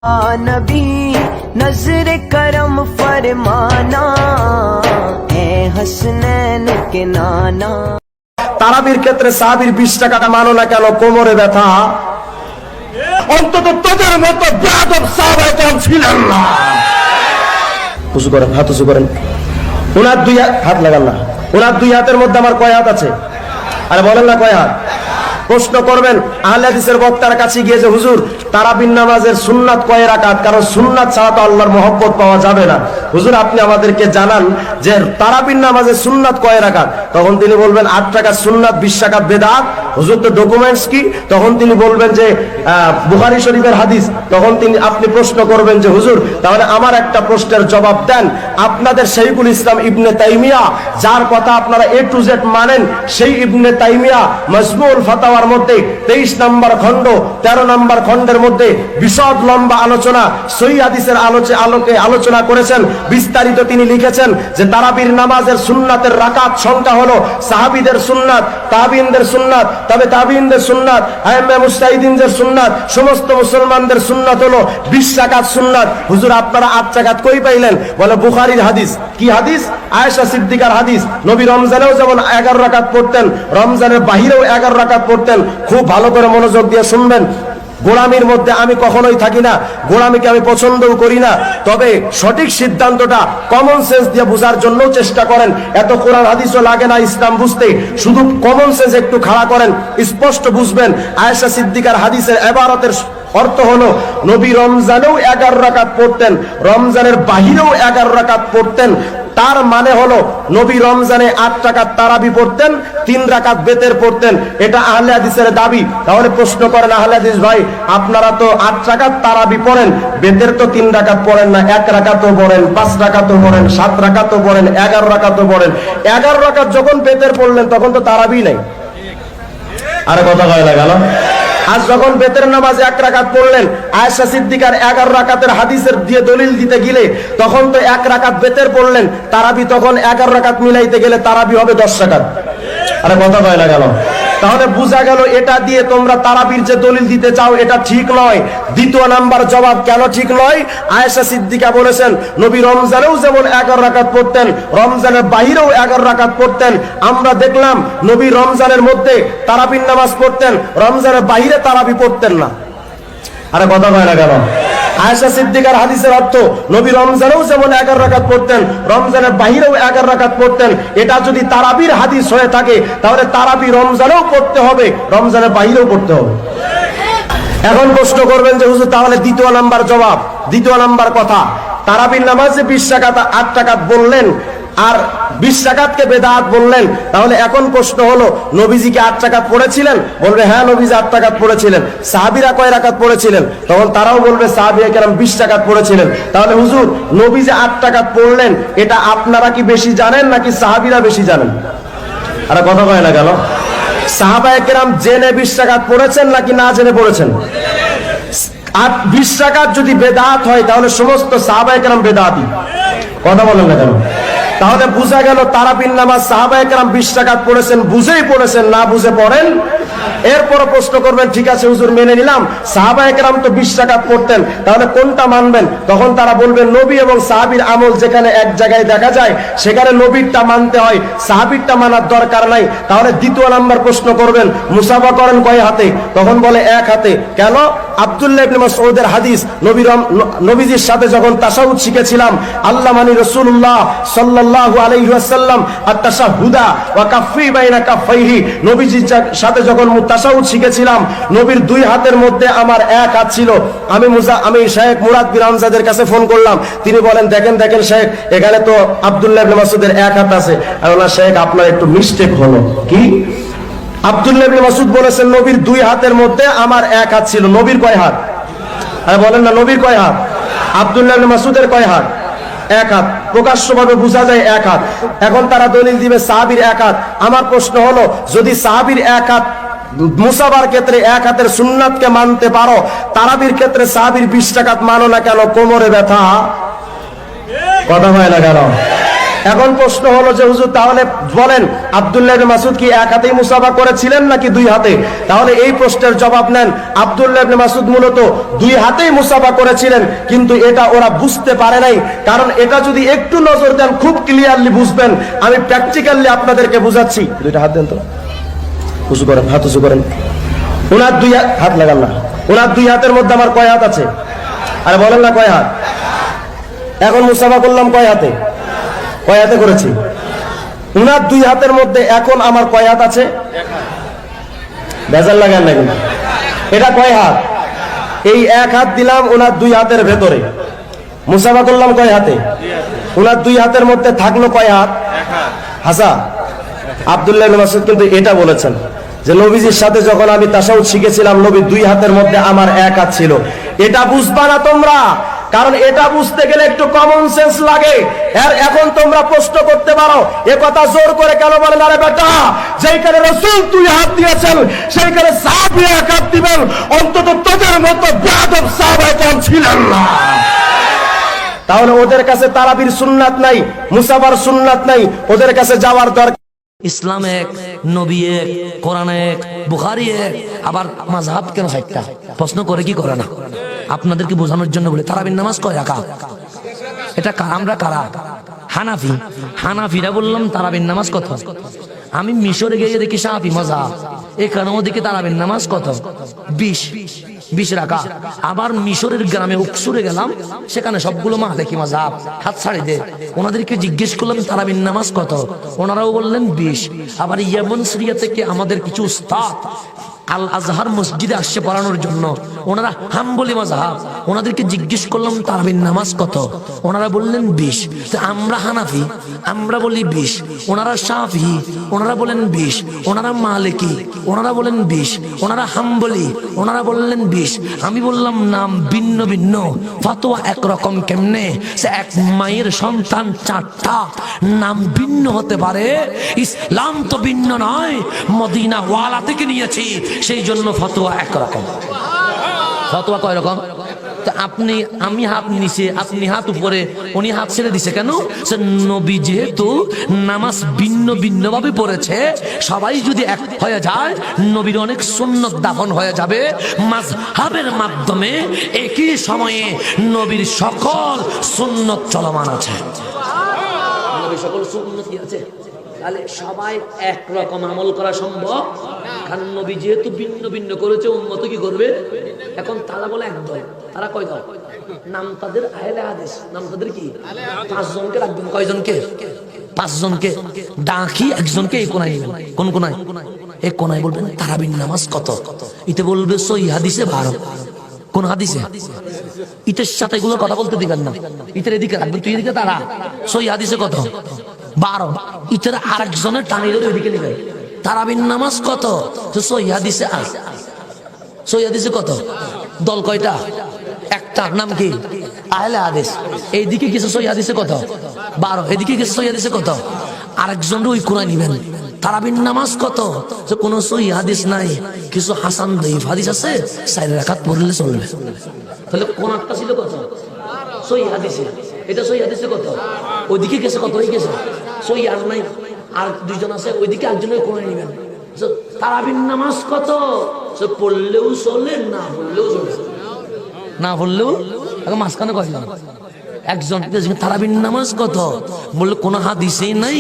नबी नजर करम फरमाना ए हसनैन के नाना। তারাবির ক্ষেত্রে সাহাবীর 20 টাকাটা মানো না কেন? কোমরে ব্যথা। অন্তত তোদের মতো বেয়াদব সাহাবায়ে কেরাম ছিলেন না। উঁচু করেন, হাত উঁচু করেন। ওনার দুই হাত লাগান না। ওনার দুই হাতের মধ্যে আমার কয় হাত আছে? আরে বলেন না কয় হাত? প্রশ্ন করবেন আহলে হাদিসের বক্তার কাছে গিয়ে যে হুজুর তারাবির নামাজের সুন্নাত কয় রাকাত? কারণ সুন্নাত ছাড়া তো আল্লাহর মহব্বত পাওয়া যাবে না। হুজুর আপনি আমাদেরকে জানান যে তারাবির নামাজের সুন্নাত কয় রাকাত? তখন তিনি বলবেন 8 রাকাত সুন্নাত, 20 রাকাত বেদাত। হুজুর তো ডকুমেন্টস কি? তখন তিনি বলবেন যে বুখারী শরীফের হাদিস। তখন আপনি প্রশ্ন করবেন যে হুজুর তাহলে আমার একটা প্রশ্নের জবাব দেন। আপনাদের শাইখুল ইসলাম ইবনে তাইমিয়া যার কথা আপনারা এ টু জেড মানেন, সেই ইবনে তাইমিয়া মাজমুউল ফাতাওয়ার মধ্যে 23 নম্বর খণ্ড 13 নম্বর খণ্ডের মধ্যে বিশদ লম্বা আলোচনা সহিহ হাদিসের আলোকে আলোচনা করেছেন। বিস্তারিত তিনি লিখেছেন যে তারাবির নামাজের সুন্নাতের রাকাত সংখ্যা হলো সাহাবীদের সুন্নাত, তাবিঈনদের সুন্নাত, তবে তাবিঈনদের সুন্নাত, আইম্মা মুজতাহিদিনদের সুন্নাত, সমস্ত মুসলমানদের সুন্নাত হলো 20 রাকাত সুন্নাত। হুজুর আপনারা 8 রাকাত কই পাইলেন? বলে বুখারীর হাদিস। কি হাদিস? আয়েশা সিদ্দিকার হাদিস। নবী রমজানেও যেমন 11 রাকাত পড়তেন, রমজানের বাহিরেও 11 রাকাত পড়তেন। খুব ভালো করে মনোযোগ দিয়ে শুনবেন। গোলামির মধ্যে আমি কখনোই থাকি না, গোলামিকে আমি পছন্দও করি না, তবে সঠিক সিদ্ধান্তটা কমন সেন্স দিয়ে বোঝার জন্য চেষ্টা করেন। এত কোরআন হাদিসও লাগে না ইসলাম বুঝতে, শুধু কমন সেন্স একটু খাড়া করেন, স্পষ্ট বুঝবেন। আয়েশা সিদ্দিকার হাদিসের ইবারতের অর্থ হলো নবী রমজানেও 11 রাকাত পড়তেন, রমজানের বাহিরেও 11 রাকাত পড়তেন। তার মানে হলো নবী রমজানে 8 রাকাত তারাবি পড়তেন, 3 রাকাত বেতের পড়তেন। এটা আহলে হাদিসের দাবি। তাহলে প্রশ্ন করেন আহলে হাদিস ভাই আপনারা তো 8 রাকাত তারাবি পড়েন, বেতের তো 3 রাকাত পড়েন না, 1 রাকাতও পড়েন, 5 রাকাতও পড়েন, 7 রাকাতও পড়েন, 11 রাকাতও পড়েন। 11 রাকাত যখন বেতের পড়লেন তখন তো তারাবি নাই। আরে কথা কয় না গেল? আজ যখন বেতের নামাজে 1 রাকাত পড়লেন, আয়েশা সিদ্দিকার 11 রাকাতের হাদিসের দিয়ে দলিল দিতে গেলে তখন তো 1 রাকাত বেতের পড়লেন, তারাবি তখন 11 রাকাত মিলাইতে গেলে তারাবি হবে 10 রাকাত। আরে কথা কয় না গেল? তাহলে বোঝা গেল এটা দিয়ে তোমরা তারাবির যে দলিল দিতে চাও এটা ঠিক নয়। দ্বিতীয় নাম্বার জবাব কেন ঠিক নয়? আয়েশা সিদ্দিকা বলেছেন নবী রমজানেও যেমন 11 রাকাত পড়তেন, রমজানের বাহিরেও 11 রাকাত পড়তেন। আমরা দেখলাম নবী রমজানের মধ্যে তারাবির নামাজ পড়তেন, রমজানের বাহিরে তারাবি পড়তেন না। আরে কথা কয় না কেন? আয়েশা সিদ্দিকার হাদিসের অর্থ নবী রমজানেও যেমন 11 রাকাত পড়তেন, রমজানের বাহিরেও 11 রাকাত পড়তেন। এটা যদি তারাবির হাদিস হয়ে থাকে তাহলে তারাবি রমজানেও পড়তে হবে, রমজানের বাহিরেও পড়তে হবে। এখন প্রশ্ন করবেন যে হুজুর তাহলে দ্বিতীয় নাম্বার জবাব, দ্বিতীয় নাম্বার কথা, তারাবির নামাজে 20 রাকাত 8 রাকাত বললেন আর 20 রাকাতকে বেদাত বললেন। তাহলে এখন প্রশ্ন হলো নবীজি কি 8 রাকাত পড়েছিলেন? বলবে হ্যাঁ নবীজি 8 রাকাত পড়েছিলেন। সাহাবীরা কয় রাকাত পড়েছিলেন? তখন তারাও বলবে সাহাবীয়ে কেরাম 20 রাকাত পড়েছিলেন। তাহলে হুজুর নবীজি 8 রাকাত পড়লেন এটা আপনারা কি বেশি জানেন নাকি সাহাবীরা বেশি জানেন? আরে কথা কয় না কেন? সাহাবায়ে কেরাম জেনে 20 রাকাত পড়েছেন নাকি না জেনে পড়েছেন? আর 20 রাকাত যদি বেদাত হয় তাহলে সমস্ত সাহাবায়ে কেরাম বেদাতি। কথা বলেন না কেন? তাহলে বুঝা গেল তারাবির নামাজ সাহাবায়ে কেরাম 20 রাকাত পড়েছেন, বুঝেই পড়েছেন, না বুঝে পড়েন। এরপর প্রশ্ন করবেন ঠিক আছে হুজুর মেনে নিলাম সাহাবায়ে কেরাম তো 20 রাকাত পড়তেন, তাহলে কোনটা মানবেন? তখন তারা বলবেন নবী এবং সাহাবীর আমল যেখানে এক জায়গায় দেখা যায় সেখানে নবীরটা মানতে হয়, সাহাবীরটা মানার দরকার নাই। তাহলে দ্বিতীয় নাম্বার প্রশ্ন করবেন মুসাফা করেন কয় হাতে? তখন বলে 1 হাতে। কেন? আব্দুল্লাহ ইবনে মাসউদের হাদিস, নবীজির সাথে যখন তাশাহুদ শিখেছিলাম আল্লাহ মানি রাসূলুল্লাহ সাল্লাল্লাহু আলাইহি ওয়াসাল্লাম আত-তাশাহুদা ওয়া কাফফি বাইনা কাফাইহি, নবীজির সাথে যখন তাশাহুদ শিখেছিলাম নবীর 2 হাতের মধ্যে আমার 1 হাত ছিল। আমি শেখ মুরাদ বিন হামজাদের কাছে ফোন করলাম, তিনি বলেন দেখেন শেখ এখানে তো আব্দুল্লাহ ইবনে মাসউদের 1 হাত আছে। আমি বললাম শেখ আপনার একটু মিস্টেক হলো। কি? আব্দুল্লাহ ইবনে মাসউদ বলেছেন নবীর 2 হাতের মধ্যে আমার 1 হাত ছিল। নবীর কয় হাত? আরে বলেন না নবীর কয় হাত? আব্দুল্লাহ ইবনে মাসউদের কয় হাত? 1 হাত। প্রকাশ্যভাবে বোঝা যায় 1 হাত। এখন তারা দলিল দিবে সাহাবীর 1 হাত। আমার প্রশ্ন হলো যদি সাহাবীর 1 হাত মুসাফার ক্ষেত্রে 1 হাতের সুন্নাতকে মানতে পারো, তারাবির ক্ষেত্রে সাহাবীর 20 রাকাত মানো না কেন? কোমরে ব্যথা। কথা হয় না কেন? এখন প্রশ্ন হলো যে হুজুর তাহলে বলেন আব্দুল্লাহ ইবনে মাসউদ কি এক হাতেই মুসাফা করেছিলেন নাকি দুই হাতে? তাহলে এই প্রশ্নের জবাব নেন, আব্দুল্লাহ ইবনে মাসউদ মূলত দুই হাতেই মুসাফা করেছিলেন, কিন্তু এটা ওরা বুঝতে পারে নাই। কারণ এটা যদি একটু নজর দেন খুব ক্লিয়ারলি বুঝবেন। আমি প্র্যাকটিক্যালি আপনাদেরকে বুঝাচ্ছি। দুইটা হাত দেন তো, উঁচু করেন, হাত উঁচু করেন। ওনার দুই হাত লাগান না, ওনার দুই হাতের মধ্যে আমার কয় হাত আছে? আরে বলেন না কয় হাত? এখন মুসাফা করলাম কয় হাতে? কয় হাতে করেছি? উনার দুই হাতের মধ্যে এখন আমার কয় হাত আছে? বেজার লাগান না কিন্তু, এটা কয় হাত? এই এক হাত দিলাম ওনার দুই হাতের ভেতরে, মুসাফা করলাম কয় হাতে? ওনার দুই হাতের মধ্যে থাকলো কয় হাত? হাসা আব্দুল্লাহ ইবনে মাসউদ কিন্তু এটা বলেছেন যে নবীজির সাথে যখন আমি তাশাহুদ শিখেছিলাম নবী দুই হাতের মধ্যে আমার এক হাত ছিল। এটা বুঝবা না তোমরা, কারণ এটা বুঝতে গেলে একটু কমন সেন্স লাগে। আর এখন তোমরা প্রশ্ন করতে পারো এ কথা জোর করে কেন বলেন? আরে বেটা, যেইখানে রাসূল দুই হাত দিয়েছেন সেইখানে সাহাবী এক হাত দিবেন, অন্তত তোদের মতো বেয়াদব সাহাবায়ে কেরাম ছিলেন না। তাহলে ওদের কাছে তারাবির সুন্নাত নাই, মুসাফার সুন্নাত নাই, ওদের কাছে যাওয়ার দরকার। ইসলাম এক, নবী এক, কোরআন এক, বুখারী এক, আবার মাযহাব কেন চারটা? প্রশ্ন করে কি করে না? আপনাদেরকে বোঝানোর জন্য বলে। তারাবির নামাজ কয় রাকাত? এটা আমরা কারা? হানাফি। হানাফিরা বললাম তারাবির নামাজ কত? আমি মিশরে গিয়ে দেখি শাফি মাযহাব, এখানেও দেখি তারাবির নামাজ কত? 20 রাকাত। আবার মিশরের গ্রামে উকসুরে গেলাম, সেখানে সবগুলো মালিকি মাযহাব, হাত ছাড়ি দে। ওনাদেরকে জিজ্ঞেস করলাম তারাবির নামাজ কত? ওনারাও বললেন 20। আবার ইয়ামান সিরিয়া থেকে আমাদের কিছু উস্তাদ আল আজহার মসজিদে আসছে পড়ানোর জন্য, ওনারা হাম্বলি মাযহাব, ওনাদেরকে জিজ্ঞেস করলাম তারাবির নামাজ কত? ওনারা বললেন 20। আমরা হানাফি, আমরা বলি 20। ওনারা শাফি, ওনারা বলেন 20। ওনারা মালিকি, ওনারা বলেন 20। ওনারা হাম্বলি, ওনারা বললেন 20। আমি বললাম নাম ভিন্ন ভিন্ন, ফতোয়া একরকম কেমনে? সে এক মায়ের সন্তান চারটা, নাম ভিন্ন হতে পারে? ইসলাম তো ভিন্ন নয়, মদিনা ওয়ালা থেকে নিয়েছি, সেই জন্য ফতোয়া একরকম। ফতোয়া কয় রকম? তো আপনি, আমি হাত নিচে, আপনি হাত উপরে, উনি হাত ছেড়ে দিছে কেন? সে নবী যেহেতু নামাজ ভিন্ন ভিন্ন ভাবে পড়েছে, সবাই যদি এক হয়ে যায় নবীর অনেক সুন্নত দাফন হয়ে যাবে। মাযহাবের মাধ্যমে একই সময়ে নবীর সকল সুন্নত চলমান আছে। নবীর সকল সুন্নত কি আছে? তাহলে সবাই একরকম আমল করা সম্ভব? কারণ নবী যেহেতু ভিন্ন ভিন্ন করেছে, উম্মত কি করবে? এখন তারা বলে একদল, তারা কয় দল? নাম তাদের আহলে হাদিস, নাম তাদের কি? 5 জনকে রাখবেন। কয়জনকে? 5 জনকে ডাকি, একজনকে এই কোনায় নেবেন। কোন কোনায়? এই কোনায় বলবেন তারাবির নামাজ কত? ইতে বলবে সহি হাদিসে 12। কোন হাদিসে? ইতের সাথে এগুলো কথা বলতে দিবেন না, ইতের এদিকে রাখবেন, তুই এদিকে তারা। সহি হাদিসে কত? 12। ইতের আরেকজনের টানি ধরে ওইদিকে নেবেন। তারাবির নামাজ কত? সহি হাদিসে আছে। সহি হাদিসে কত? দল কয়টা? একটা, নাম কি? আহলে হাদিস। এইদিকে কিছু সহি হাদিসে কত? 12। এদিকে কিছু সহি হাদিসে কত? আরেকজন ওই কোরআন নিবেন। তারাবির নামাজ কত? যে কোনো সহি হাদিস নাই, কিছু হাসান দাইফ হাদিস আছে, 4 রাকাত পড়লে চলবে। তাহলে কোন একটা ছিল কত? সহি হাদিসে। এটা সহি হাদিসে কত? ওইদিকে গেছে কত? হয়ে গেছে সহি আর নাই, আর 2 জন আছে, ওইদিকে একজনের কোরআন নিবেন। তারাবির নামাজ কত? পড়লেও চলে, না পড়লেও চলে। না পড়লেও মাঝখানে কয়জন? একজন। তারাবির নামাজ কত? বললে কোন হাদিসেই নাই,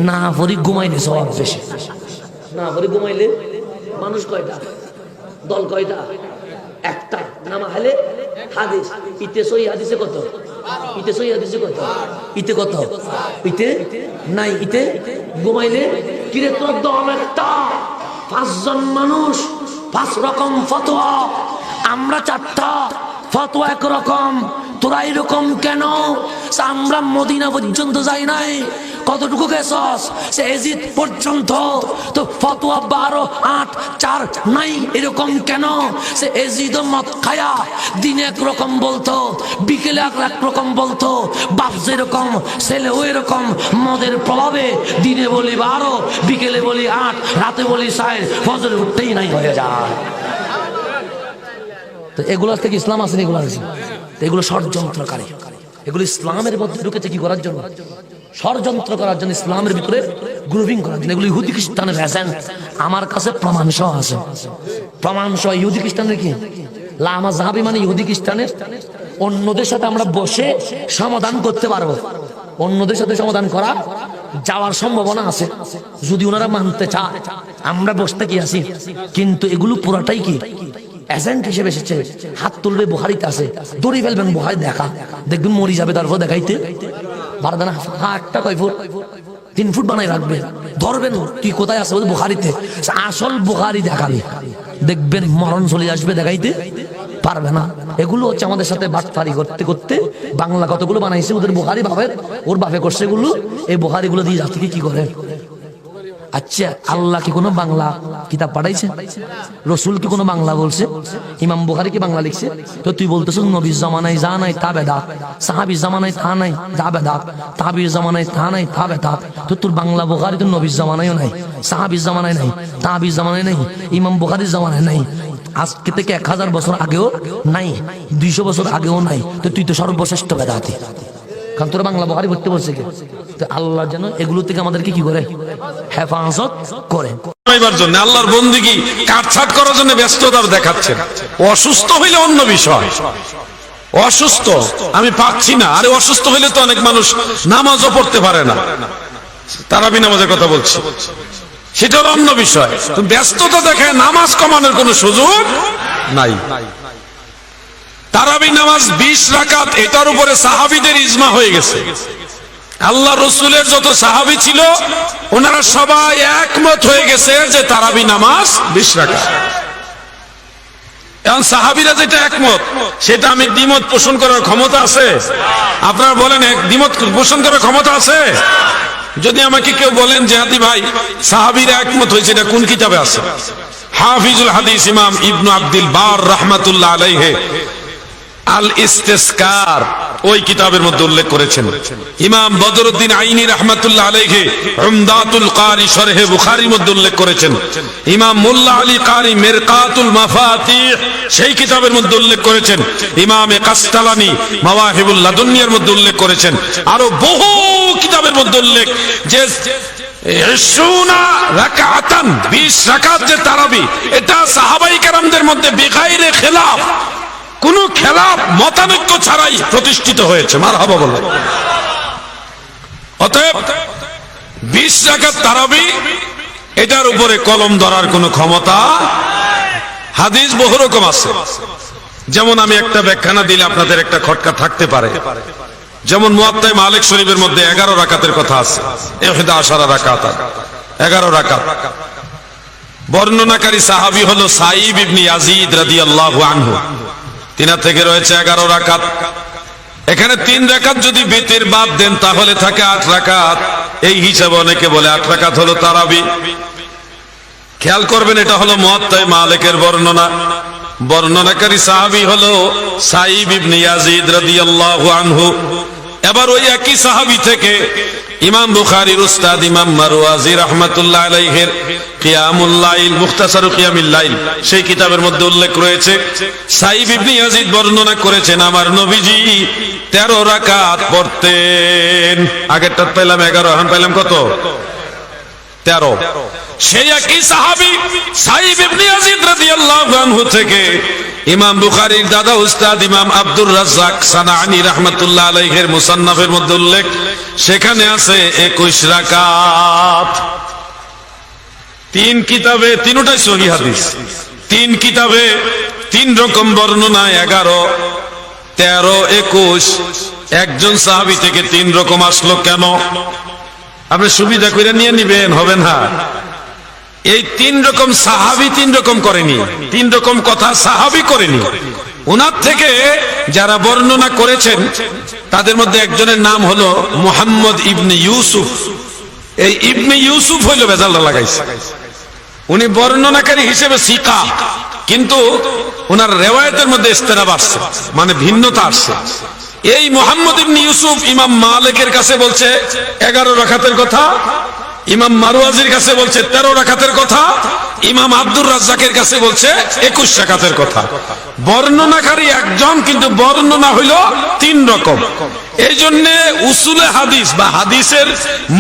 না পড়ি ঘুমাইলে সওয়াব বেশি। না পড়ি ঘুমাইলে মানুষ কয়টা? দল কয়টা? একটা। নামা হলে হাদিস। ইতে সহি হাদিসে কত? ইতে সহি হাদিসে কত? ইতে কত? ইতে নাই। ইতে ঘুমাইলে কিরে তোর দল একটা, 5 জন মানুষ, 5 রকম ফতোয়া, আমরা 4টা, ফতোয়া একরকম। তোরা এরকম কেন? আমরা মদিনা পর্যন্ত যাই নাই, কতটুকু গেছস? সে এজিদ পর্যন্ত, তো ফতোয়া 12, 8, 4 নাই, এরকম কেন? সে এজিদ মদ খায়া দিনে একরকম বলতো, বিকেলে একরকম বলতো, বাপ যেরকম ছেলে ওই রকম, মদের প্রভাবে দিনে বলি 12, বিকেলে বলি 8, রাতে বলি 4, ফজরে উঠতেই নাই হয়ে যায়। তো এগুলোর থেকে ইসলাম আসেনি, এগুলো আছে, এগুলো ষড়যন্ত্রকারী, এগুলো ইসলামের মধ্যে ঢুকেছে কি করার জন্য? ষড়যন্ত্র করার জন্য, ইসলামের ভিতরে গ্রুপিং করার জন্য। এগুলো ইহুদি খ্রিস্টানের এজেন্ট। আমার কাছে প্রমাণ সহ আছে, প্রমাণ সহ। ইহুদি খ্রিস্টানের কি লামা জাহাবি মানে ইহুদি খ্রিস্টানের। অন্যদের সাথে আমরা বসে সমাধান করতে পারবো, অন্যদের সাথে সমাধান করা যাওয়ার সম্ভাবনা আছে যদি ওনারা মানতে চায়। আমরা বসতে কি আছি, কিন্তু এগুলো পুরাটাই কি এজেন্ট হিসেবে এসেছে। হাত তুলবে, বুখারীতে আছে, দড়ি ফেলবেন, বুখারী দেখা, দেখবেন মরি যাবে, তারপর দেখাইতে পারবে না। হাতটা কয় ফুট, 3 ফুট বানাই রাখবে, ধরবেন তুই কোথায় আছে, বুখারীতে। আসল বুখারী দেখাবে, দেখবেন মরণ চলে আসবে, দেখাইতে পারবে না। এগুলো হচ্ছে আমাদের সাথে বাটপারি করতে করতে বাংলা কতগুলো বানাইছে, ওদের বুখারী বাপের, ওর বাপে করছে এগুলো। এই বুখারী গুলো দিয়ে জাতিকে কি করে। আচ্ছা, আল্লাহ কি কোনো বাংলা কিতাব পাঠাইছে? রসুল কি কোনো বাংলা বলছে? ইমাম বুখারী কি বাংলা লিখছে? তো তুই বলতেছ নবীর জামানায় যা নাই তা বেদাত, সাহাবীর জামানায় তা নাই যা বেদাত, তাবির জামানায় তা নাই তা বেদাত। তো তোর বাংলা বুখারী তো নবীর জামানায়ও নাই, সাহাবীর জামানায় নাই, তাবির জামানায় নাই, ইমাম বুখারীর জামানায় নাই, আজকে থেকে 1000 বছর আগেও নাই, 200 বছর আগেও নাই। তো তুই তো সর্বশ্রেষ্ঠ বেদাতি, কারণ তোরা বাংলা বুখারী পড়তে বলছে কি? তো আল্লাহ যেন এগুলো থেকে আমাদেরকে কি করে, হেফাজত করে। জন্য আল্লাহর বন্দেগী কাটছাট করার জন্য ব্যস্ততা দেখাচ্ছেন। অসুস্থ হইলে অন্য বিষয়, অসুস্থ আমি পাচ্ছি না, আরে অসুস্থ হইলে তো অনেক মানুষ নামাজও পড়তে পারে না, তারাবি নামাজের কথা বলছি, সেটা অন্য বিষয়। তো ব্যস্ততা দেখায় নামাজ কমানোর কোনো সুযোগ নাই। তারাবি নামাজ 20 রাকাত, এটার উপরে সাহাবীদের ইজমা হয়ে গেছে। আল্লাহ রসুলের যত সাহাবী ছিল ওনারা সবাই একমত হয়ে গেছে যে তারাবি নামাজ 20 রাকাত। এখন সাহাবীরা যেটা একমত, সেটা আমি দ্বিমত পোষণ করার ক্ষমতা আছে? আপনারা বলেন, দ্বিমত পোষণ করার ক্ষমতা আছে? যদি আমাকে কেউ বলেন যে হাদি ভাই সাহাবীরা একমত হয়েছে, এটা কোন কিতাবে আছে? হাফিজুল হাদিস ইমাম ইবনু আব্দুল বার রাহমাতুল্লাহ আলাইহি আল ইস্তিসকার ওই কিতাবের মধ্যে উল্লেখ করেছেন। ইমাম বদরুদ্দিন আইনি রাহমাতুল্লাহ আলাইহি উমদাতুল কারি শরহে বুখারীর মধ্যে উল্লেখ করেছেন। ইমাম মোল্লা আলী কারি মিরকাতুল মাফাতিহ সেই কিতাবের মধ্যে উল্লেখ করেছেন। ইমামে কাস্তালানি মাওয়াহিবুল লাদুনিয়ার মধ্যে উল্লেখ করেছেন। আরো বহু কিতাবের মধ্যে উল্লেখ যে 20 রাকাত যে তারাবি, এটা সাহাবায়ে কেরামদের মধ্যে বেগাইরে খেলাফ, কোন খেলাফ মতানৈক্য ছাড়াই প্রতিষ্ঠিত হয়েছে। মারহাবা বলুন। অতএব 20 রাকাত তারাবি, এটার উপরে কলম ধরার কোন ক্ষমতা। হাদিস বহু রকম আছে, যেমন আমি একটা ব্যাখ্যা না দিলে আপনাদের একটা খটকা থাকতে পারে। যেমন মুয়াত্তা মালিক শরীফের মধ্যে 11 রাকাতের কথা আছে, 11 রাকাত, 11 রাকাত। বর্ণনাকারী সাহাবী হলো সাইব ইবনে ইয়াজিদ রাদিয়াল্লাহু আনহু, তিনার থেকে রয়েছে 11 রাকাত। এখানে 3 রাকাত যদি বেতের বাদ দেন তাহলে থাকে 8 রাকাত। এই হিসাবে অনেকে বলে 8 রাকাত হলো তারাবি। খেয়াল করবেন, এটা হলো মুয়াত্তা মালিকের বর্ণনা। বর্ণনাকারী সাহাবী হলো সাইব ইবনে ইয়াজিদ রাদিয়াল্লাহু আনহু। এবার ওই একই সাহাবী থেকে ইমাম বুখারীর উস্তাদ ইমাম মারওয়াজি রাহমাতুল্লাহ আলাইহির কিয়ামুল লাইল, মুখতাসার কিয়ামুল লাইল সেই কিতাবের মধ্যে উল্লেখ রয়েছে, সাইব ইবনে ইয়াজিদ বর্ণনা করেছেন আমার নবীজি 13 রাকাত পড়তেন। আগেরটা পেলাম 11, এখন পেলাম কত? 13। সেই একই সাহাবী সাইব ইবনে ইয়াজিদ রাদিয়াল্লাহু আনহু থেকে ইমাম বুখারীর দাদা উস্তাদ ইমাম আব্দুর রাজ্জাক সানাআনী রাহমাতুল্লাহ আলাইহির মুসান্নাফের মধ্যে উল্লেখ, সেখানে আছে 21 রাকাত। 3 কিতাবে, তিনটাই সহিহ হাদিস, 3 কিতাবে 3 রকম বর্ণনা, 11, 13, 21। একজন সাহাবী থেকে 3 রকম আসলো কেন? আপনি সুবিধা করে নিয়ে নিবেন, হবে না। এই 3 রকম সাহাবী 3 রকম করেনি, 3 রকম কথা সাহাবী করেনি। ওনার থেকে যারা বর্ণনা করেছেন তাদের মধ্যে একজনের নাম হলো মুহাম্মদ ইবনে ইউসুফ। এই ইবনে ইউসুফ হইল বেজালটা লাগাইছে। উনি বর্ণনাকারী হিসেবে সিকা, কিন্তু ওনার রিওয়ায়াতের মধ্যে ইস্তেরাব আসছে, মানে ভিন্নতা আসছে। এই মুহাম্মদ ইবনে ইউসুফ ইমাম মালিকের কাছে বলছে 11 রাকাতের কথা, ইমাম মারওয়াজির কাছে বলছে 13 রাকাতের কথা, ইমাম আব্দুর রাজ্জাকের কাছে বলছে 21 রাকাতের কথা। বর্ণনাকারী একজন, কিন্তু বর্ণনা হইল 3 রকম। এই জন্য উসুলে হাদিস বা হাদিসের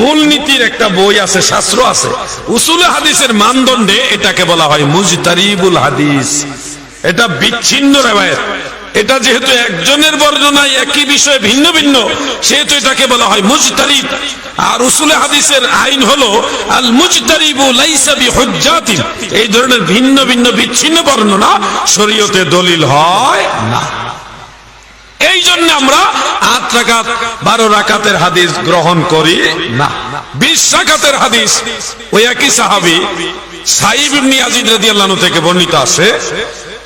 মূলনীতির একটা বই আছে, শাস্ত্র আছে। উসুলে হাদিসের মানদণ্ডে এটাকে বলা হয় মুজতারিবুল হাদিস। এটা বিচ্ছিন্ন রিওয়ায়াত। এটা যেহেতু একজনের বর্ণনায় একই বিষয়ে ভিন্ন ভিন্ন, সেহেতু এটাকে বলা হয় মুজতারিব। আর উসুলে হাদিসের আইন হলো আল মুজতারিবু লাইসা বিহুজ্জাতিন। এই ধরনের ভিন্ন ভিন্ন বিচ্ছিন্ন বর্ণনা শরীয়তে দলিল হয় না। এই জন্য আমরা 8 রাকাত 12 রাকাতের হাদিস গ্রহণ করি না। 20 রাকাতের হাদিস ওই একই সাহাবী সাইব ইবনে ইয়াজিদ রাদিয়াল্লাহু আনহু থেকে বর্ণিত আছে।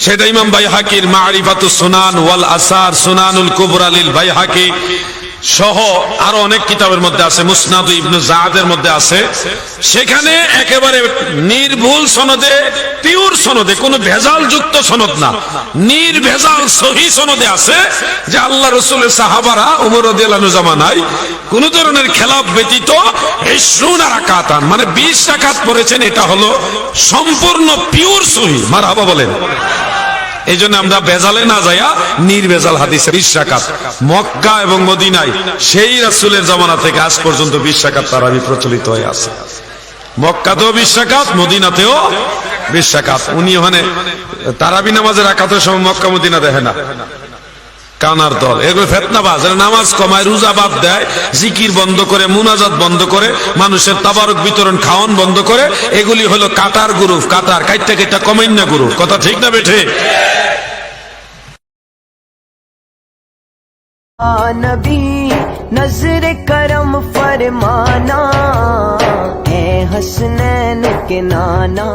সেটা ইমাম বাইহাকির মারিফাতুস সুনান ওয়াল আসার, সুনানুল কুবরা লিল বাইহাকি সহ আরো অনেক কিতাবের মধ্যে আছে, মুসনাদ ইবনে জাদের মধ্যে আছে। সেখানে একেবারে নির্ভুল সনদে, পিওর সনদে, কোনো ভেজাল যুক্ত সনদ না, নির্ভেজাল সহি সনদে আছে যে আল্লাহ রাসূলের সাহাবারা ওমর রাদিয়াল্লাহু আনহু জামানায় কোন ধরনের খেলাফ ব্যতীত 20 রাকাতান মানে 20 রাকাত পড়েছেন। এটা হলো সম্পূর্ণ পিওর সহি। মারহাবা বলেন। এই জন্য আমরা ভেজালে না যাইয়া নির্ভেজাল হাদিসে 20 রাকাত। মক্কা এবং মদিনায় সেই রাসূলের জামানা থেকে আজ পর্যন্ত 20 রাকাত তারাবি প্রচলিত হয়ে আছে। মক্কাতেও 20 রাকাত, মদিনাতেও 20 রাকাত। উনি ওখানে তারাবি নামাজের রাকাতের সময় মক্কা মদিনা দেখে না, কানার দল। এগুলো ফেতনাবাজ। এরা নামাজ কমায়, রোজা বাদ দেয়, জিকির বন্ধ করে, মুনাজাত বন্ধ করে, মানুষের তাবারক বিতরণ, খাওয়ান বন্ধ করে। এগুলি হলো কাটার গ্রুপ, কাটার কাইটটা কাইটটা কমাইন্না গ্রুপ। কথা ঠিক না বেঠে? नबी नजर करम फरमाना, ए हसनैन के नाना।